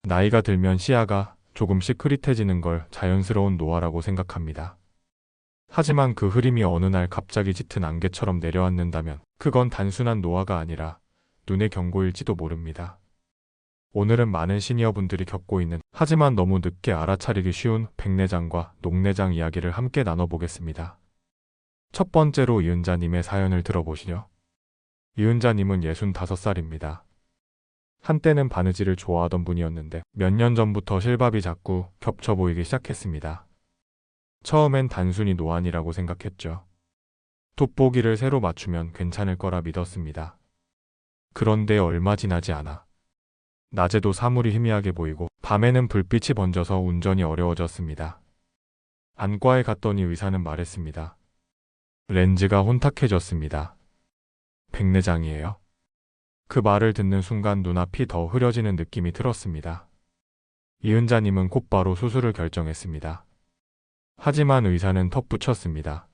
나이가 들면 시야가 조금씩 흐릿해지는 걸 자연스러운 노화라고 생각합니다. 하지만 그 흐림이 어느 날 갑자기 짙은 안개처럼 내려앉는다면 그건 단순한 노화가 아니라 눈의 경고일지도 모릅니다. 오늘은 많은 시니어분들이 겪고 있는 하지만 너무 늦게 알아차리기 쉬운 백내장과 녹내장 이야기를 함께 나눠보겠습니다. 첫 번째로 이은자님의 사연을 들어보시죠. 이은자님은 65살입니다. 한때는 바느질을 좋아하던 분이었는데 몇 년 전부터 실밥이 자꾸 겹쳐 보이기 시작했습니다. 처음엔 단순히 노안이라고 생각했죠. 돋보기를 새로 맞추면 괜찮을 거라 믿었습니다. 그런데 얼마 지나지 않아 낮에도 사물이 희미하게 보이고 밤에는 불빛이 번져서 운전이 어려워졌습니다. 안과에 갔더니 의사는 말했습니다. 렌즈가 혼탁해졌습니다. 백내장이에요. 그 말을 듣는 순간 눈앞이 더 흐려지는 느낌이 들었습니다. 이은자님은 곧바로 수술을 결정했습니다. 하지만 의사는 덧붙였습니다.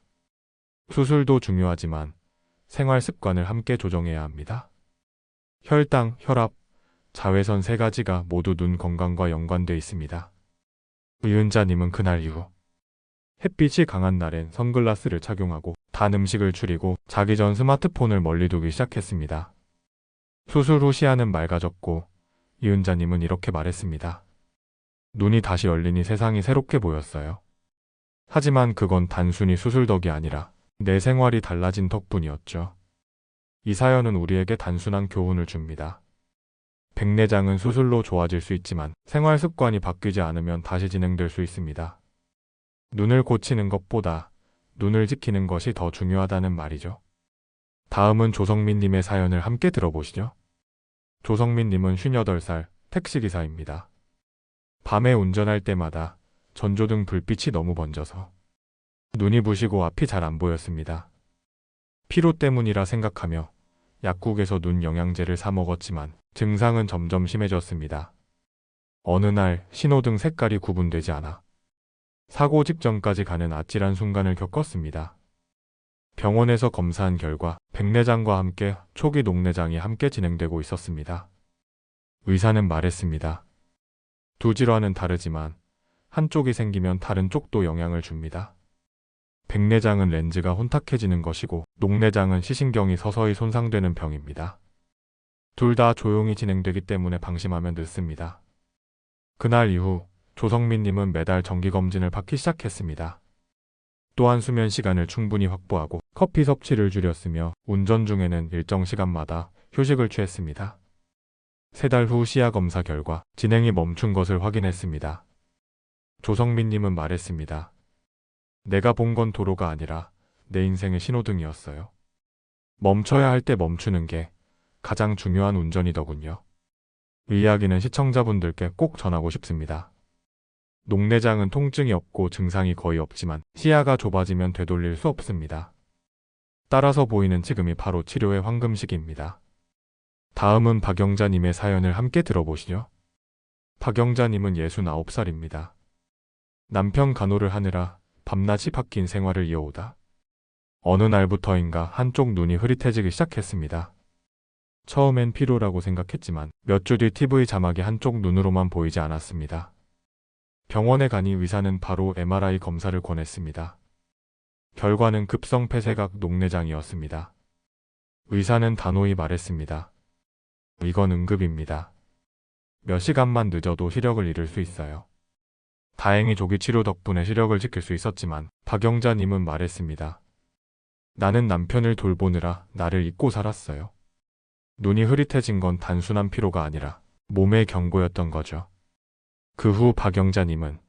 수술도 중요하지만 생활 습관을 함께 조정해야 합니다. 혈당, 혈압, 자외선 세 가지가 모두 눈 건강과 연관돼 있습니다. 이은자님은 그날 이후 햇빛이 강한 날엔 선글라스를 착용하고 단 음식을 줄이고 자기 전 스마트폰을 멀리 두기 시작했습니다. 수술 후 시야는 맑아졌고 이은자님은 이렇게 말했습니다. 눈이 다시 열리니 세상이 새롭게 보였어요. 하지만 그건 단순히 수술 덕이 아니라 내 생활이 달라진 덕분이었죠. 이 사연은 우리에게 단순한 교훈을 줍니다. 백내장은 수술로 좋아질 수 있지만 생활 습관이 바뀌지 않으면 다시 진행될 수 있습니다. 눈을 고치는 것보다 눈을 지키는 것이 더 중요하다는 말이죠. 다음은 조성민님의 사연을 함께 들어보시죠. 조성민님은 58살 택시기사입니다. 밤에 운전할 때마다 전조등 불빛이 너무 번져서 눈이 부시고 앞이 잘 안 보였습니다. 피로 때문이라 생각하며 약국에서 눈 영양제를 사 먹었지만 증상은 점점 심해졌습니다. 어느 날 신호등 색깔이 구분되지 않아 사고 직전까지 가는 아찔한 순간을 겪었습니다. 병원에서 검사한 결과 백내장과 함께 초기 녹내장이 함께 진행되고 있었습니다. 의사는 말했습니다. 두 질환은 다르지만 한쪽이 생기면 다른 쪽도 영향을 줍니다. 백내장은 렌즈가 혼탁해지는 것이고 녹내장은 시신경이 서서히 손상되는 병입니다. 둘 다 조용히 진행되기 때문에 방심하면 늦습니다. 그날 이후 조성민님은 매달 정기검진을 받기 시작했습니다. 또한 수면 시간을 충분히 확보하고 커피 섭취를 줄였으며 운전 중에는 일정 시간마다 휴식을 취했습니다. 3달 후 시야 검사 결과 진행이 멈춘 것을 확인했습니다. 조성민님은 말했습니다. 내가 본 건 도로가 아니라 내 인생의 신호등이었어요. 멈춰야 할 때 멈추는 게 가장 중요한 운전이더군요. 이 이야기는 시청자분들께 꼭 전하고 싶습니다. 녹내장은 통증이 없고 증상이 거의 없지만 시야가 좁아지면 되돌릴 수 없습니다. 따라서 보이는 지금이 바로 치료의 황금시기입니다. 다음은 박영자님의 사연을 함께 들어보시죠. 박영자님은 69살입니다. 남편 간호를 하느라 밤낮이 바뀐 생활을 이어오다 어느 날부터인가 한쪽 눈이 흐릿해지기 시작했습니다. 처음엔 피로라고 생각했지만 몇 주 뒤 TV 자막이 한쪽 눈으로만 보이지 않았습니다. 병원에 가니 의사는 바로 MRI 검사를 권했습니다. 결과는 급성 폐쇄각 녹내장이었습니다. 의사는 단호히 말했습니다. 이건 응급입니다. 몇 시간만 늦어도 시력을 잃을 수 있어요. 다행히 조기 치료 덕분에 시력을 지킬 수 있었지만 박영자님은 말했습니다. 나는 남편을 돌보느라 나를 잊고 살았어요. 눈이 흐릿해진 건 단순한 피로가 아니라 몸의 경고였던 거죠. 그 후 박영자님은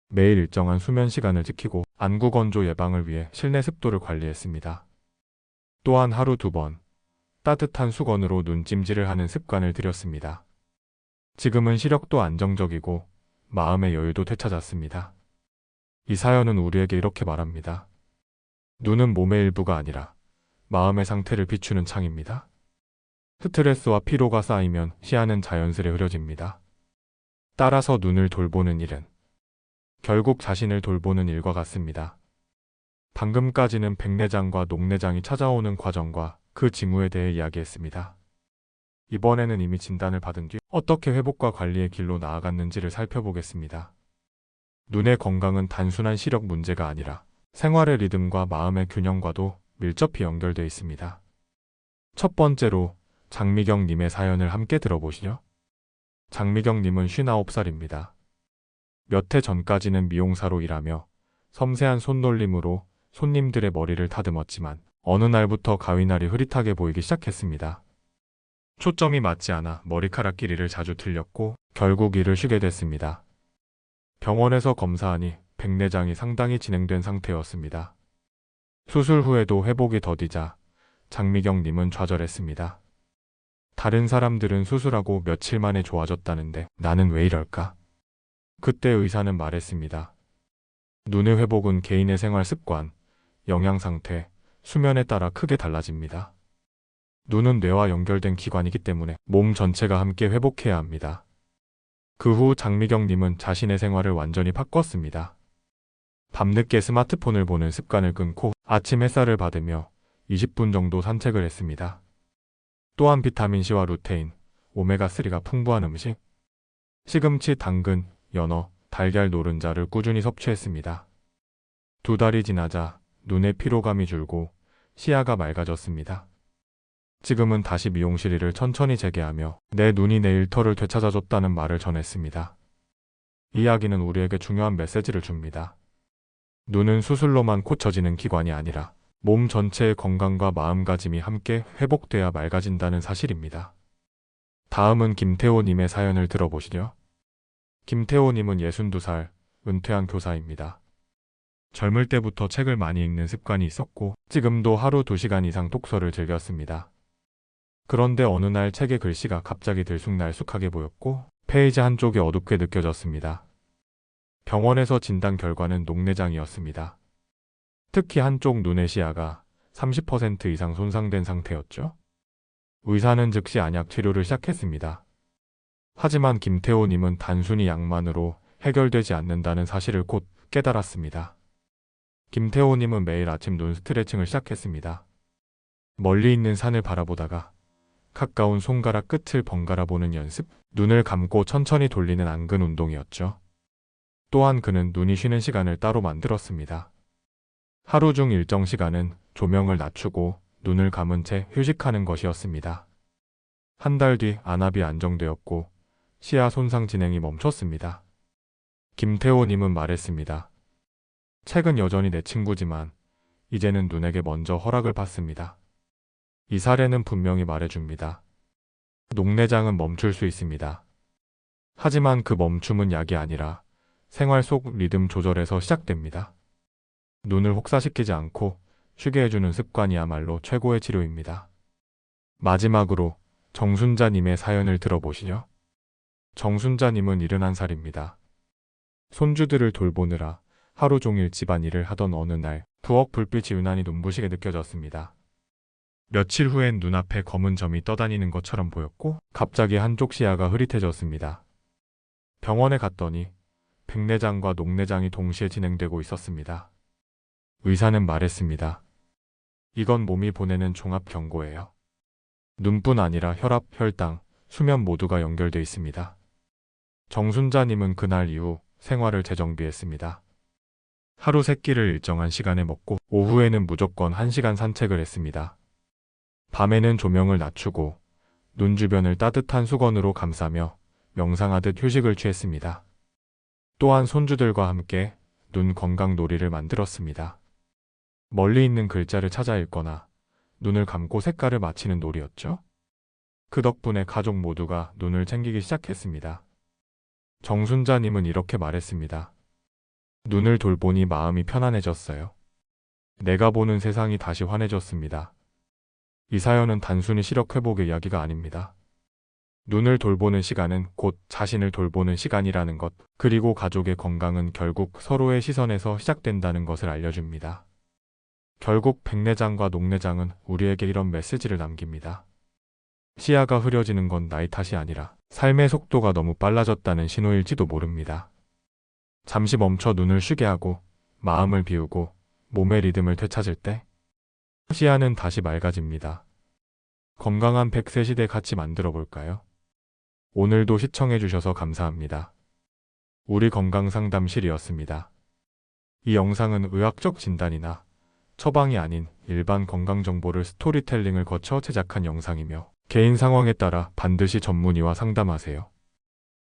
매일 일정한 수면 시간을 지키고 안구 건조 예방을 위해 실내 습도를 관리했습니다. 또한 하루 2번 따뜻한 수건으로 눈찜질을 하는 습관을 들였습니다. 지금은 시력도 안정적이고 마음의 여유도 되찾았습니다. 이 사연은 우리에게 이렇게 말합니다. 눈은 몸의 일부가 아니라 마음의 상태를 비추는 창입니다. 스트레스와 피로가 쌓이면 시야는 자연스레 흐려집니다. 따라서 눈을 돌보는 일은 결국 자신을 돌보는 일과 같습니다. 방금까지는 백내장과 녹내장이 찾아오는 과정과 그 징후에 대해 이야기했습니다. 이번에는 이미 진단을 받은 뒤 어떻게 회복과 관리의 길로 나아갔는지를 살펴보겠습니다. 눈의 건강은 단순한 시력 문제가 아니라 생활의 리듬과 마음의 균형과도 밀접히 연결되어 있습니다. 첫 번째로 장미경님의 사연을 함께 들어보시죠. 장미경님은 59살입니다. 몇 해 전까지는 미용사로 일하며 섬세한 손놀림으로 손님들의 머리를 다듬었지만 어느 날부터 가위날이 흐릿하게 보이기 시작했습니다. 초점이 맞지 않아 머리카락 길이를 자주 틀렸고 결국 일을 쉬게 됐습니다. 병원에서 검사하니 백내장이 상당히 진행된 상태였습니다. 수술 후에도 회복이 더디자 장미경님은 좌절했습니다. 다른 사람들은 수술하고 며칠 만에 좋아졌다는데 나는 왜 이럴까? 그때 의사는 말했습니다. 눈의 회복은 개인의 생활 습관, 영양 상태, 수면에 따라 크게 달라집니다. 눈은 뇌와 연결된 기관이기 때문에 몸 전체가 함께 회복해야 합니다. 그 후 장미경님은 자신의 생활을 완전히 바꿨습니다. 밤늦게 스마트폰을 보는 습관을 끊고 아침 햇살을 받으며 20분 정도 산책을 했습니다. 또한 비타민C와 루테인, 오메가3가 풍부한 음식, 시금치, 당근, 연어, 달걀, 노른자를 꾸준히 섭취했습니다. 2달이 지나자 눈의 피로감이 줄고 시야가 맑아졌습니다. 지금은 다시 미용실 일을 천천히 재개하며 내 눈이 내 일터를 되찾아줬다는 말을 전했습니다. 이 이야기는 우리에게 중요한 메시지를 줍니다. 눈은 수술로만 고쳐지는 기관이 아니라 몸 전체의 건강과 마음가짐이 함께 회복돼야 맑아진다는 사실입니다. 다음은 김태호님의 사연을 들어보시죠. 김태호님은 62살, 은퇴한 교사입니다. 젊을 때부터 책을 많이 읽는 습관이 있었고 지금도 하루 2시간 이상 독서를 즐겼습니다. 그런데 어느 날 책의 글씨가 갑자기 들쑥날쑥하게 보였고 페이지 한쪽이 어둡게 느껴졌습니다. 병원에서 진단 결과는 녹내장이었습니다. 특히 한쪽 눈의 시야가 30% 이상 손상된 상태였죠. 의사는 즉시 안약 치료를 시작했습니다. 하지만 김태호님은 단순히 약만으로 해결되지 않는다는 사실을 곧 깨달았습니다. 김태호님은 매일 아침 눈 스트레칭을 시작했습니다. 멀리 있는 산을 바라보다가 가까운 손가락 끝을 번갈아 보는 연습, 눈을 감고 천천히 돌리는 안근 운동이었죠. 또한 그는 눈이 쉬는 시간을 따로 만들었습니다. 하루 중 일정 시간은 조명을 낮추고 눈을 감은 채 휴식하는 것이었습니다. 한 달 뒤 안압이 안정되었고 시야 손상 진행이 멈췄습니다. 김태호님은 말했습니다. 책은 여전히 내 친구지만 이제는 눈에게 먼저 허락을 받습니다. 이 사례는 분명히 말해줍니다. 녹내장은 멈출 수 있습니다. 하지만 그 멈춤은 약이 아니라 생활 속 리듬 조절에서 시작됩니다. 눈을 혹사시키지 않고 쉬게 해주는 습관이야말로 최고의 치료입니다. 마지막으로 정순자님의 사연을 들어보시죠. 정순자님은 71살입니다. 손주들을 돌보느라 하루 종일 집안일을 하던 어느 날 부엌 불빛이 유난히 눈부시게 느껴졌습니다. 며칠 후엔 눈앞에 검은 점이 떠다니는 것처럼 보였고 갑자기 한쪽 시야가 흐릿해졌습니다. 병원에 갔더니 백내장과 녹내장이 동시에 진행되고 있었습니다. 의사는 말했습니다. 이건 몸이 보내는 종합 경고예요. 눈뿐 아니라 혈압, 혈당, 수면 모두가 연결돼 있습니다. 정순자님은 그날 이후 생활을 재정비했습니다. 하루 3끼를 일정한 시간에 먹고 오후에는 무조건 1시간 산책을 했습니다. 밤에는 조명을 낮추고 눈 주변을 따뜻한 수건으로 감싸며 명상하듯 휴식을 취했습니다. 또한 손주들과 함께 눈 건강 놀이를 만들었습니다. 멀리 있는 글자를 찾아 읽거나 눈을 감고 색깔을 맞히는 놀이였죠. 그 덕분에 가족 모두가 눈을 챙기기 시작했습니다. 정순자님은 이렇게 말했습니다. 눈을 돌보니 마음이 편안해졌어요. 내가 보는 세상이 다시 환해졌습니다. 이 사연은 단순히 시력 회복의 이야기가 아닙니다. 눈을 돌보는 시간은 곧 자신을 돌보는 시간이라는 것, 그리고 가족의 건강은 결국 서로의 시선에서 시작된다는 것을 알려줍니다. 결국 백내장과 녹내장은 우리에게 이런 메시지를 남깁니다. 시야가 흐려지는 건 나이 탓이 아니라 삶의 속도가 너무 빨라졌다는 신호일지도 모릅니다. 잠시 멈춰 눈을 쉬게 하고 마음을 비우고 몸의 리듬을 되찾을 때 시야는 다시 맑아집니다. 건강한 100세 시대 같이 만들어 볼까요? 오늘도 시청해 주셔서 감사합니다. 우리 건강상담실이었습니다. 이 영상은 의학적 진단이나 처방이 아닌 일반 건강 정보를 스토리텔링을 거쳐 제작한 영상이며 개인 상황에 따라 반드시 전문의와 상담하세요.